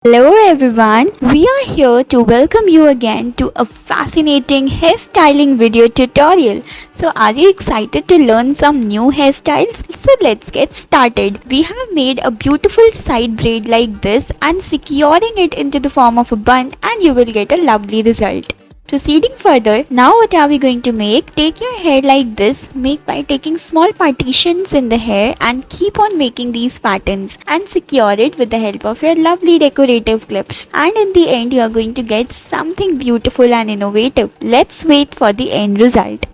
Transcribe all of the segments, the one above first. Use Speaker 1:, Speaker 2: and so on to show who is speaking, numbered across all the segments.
Speaker 1: Hello everyone, we are here to welcome you again to a fascinating hairstyling video tutorial. So are you excited to learn some new hairstyles? So let's get started. We have made a beautiful side braid like this and securing it into the form of a bun and you will get a lovely result. Proceeding further, now what are we going to make? Take your hair like this, make by taking small partitions in the hair and keep on making these patterns and secure it with the help of your lovely decorative clips. And in the end, you are going to get something beautiful and innovative. Let's wait for the end result.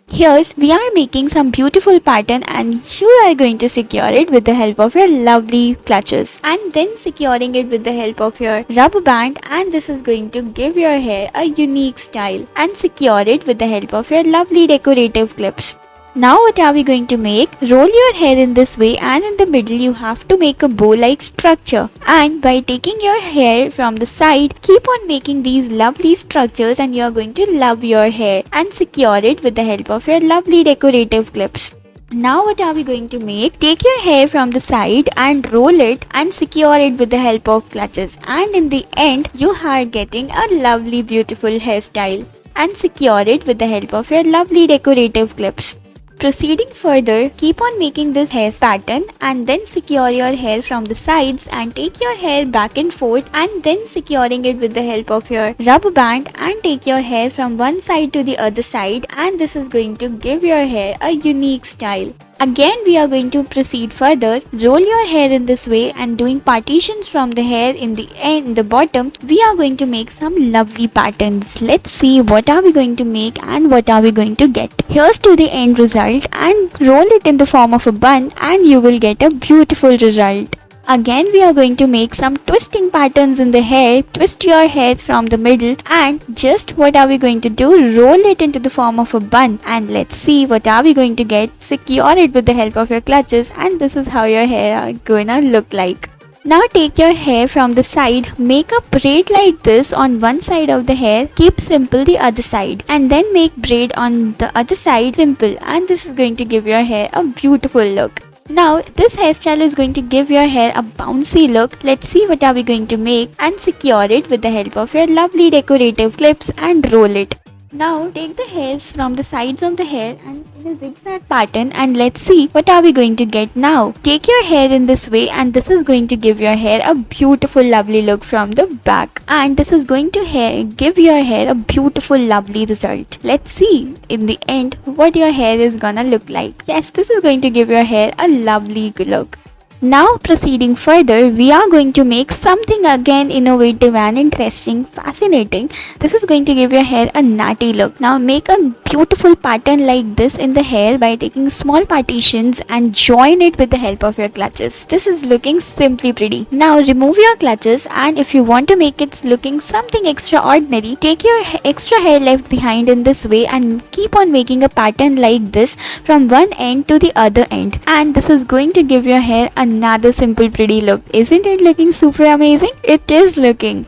Speaker 1: Here we are making some beautiful pattern and you are going to secure it with the help of your lovely clutches and then securing it with the help of your rubber band, and this is going to give your hair a unique style and secure it with the help of your lovely decorative clips. Now what are we going to make? Roll your hair in this way and in the middle you have to make a bow like structure, and by taking your hair from the side keep on making these lovely structures and you are going to love your hair and secure it with the help of your lovely decorative clips. Now what are we going to make? Take your hair from the side and roll it and secure it with the help of clutches, and in the end you are getting a lovely beautiful hairstyle and secure it with the help of your lovely decorative clips. Proceeding further, keep on making this hair pattern and then secure your hair from the sides and take your hair back and forth and then securing it with the help of your rubber band and take your hair from one side to the other side, and this is going to give your hair a unique style. Again we are going to proceed further. Roll your hair in this way and doing partitions from the hair in the end, the bottom, we are going to make some lovely patterns. Let's see what are we going to make and what are we going to get. Here's to the end result and roll it in the form of a bun and you will get a beautiful result. Again we are going to make some twisting patterns in the hair. Twist your hair from the middle and just what are we going to do? Roll it into the form of a bun and let's see what are we going to get. Secure it with the help of your clutches and this is how your hair are gonna look like. Now take your hair from the side, make a braid like this on one side of the hair, keep simple the other side and then make braid on the other side simple, and this is going to give your hair a beautiful look. Now this hairstyle is going to give your hair a bouncy look. Let's see what are we going to make and secure it with the help of your lovely decorative clips and roll it. Now take the hairs from the sides of the hair and in a zigzag pattern and let's see what are we going to get now. Take your hair in this way and this is going to give your hair a beautiful lovely look from the back, and this is going to give your hair a beautiful lovely result. Let's see in the end what your hair is gonna look like. Yes, this is going to give your hair a lovely look. Now proceeding further, we are going to make something again innovative and interesting, fascinating. This is going to give your hair a natty look. Now make a beautiful pattern like this in the hair by taking small partitions and join it with the help of your clutches. This is looking simply pretty. Now remove your clutches and if you want to make it looking something extraordinary, take your extra hair left behind in this way and keep on making a pattern like this from one end to the other end, and this is going to give your hair another simple pretty look. Isn't it looking super amazing? It is looking.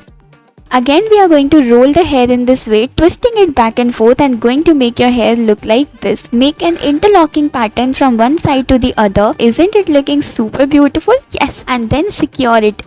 Speaker 1: Again we are going to roll the hair in this way, twisting it back and forth and going to make your hair look like this. Make an interlocking pattern from one side to the other. Isn't it looking super beautiful? Yes, and then secure it.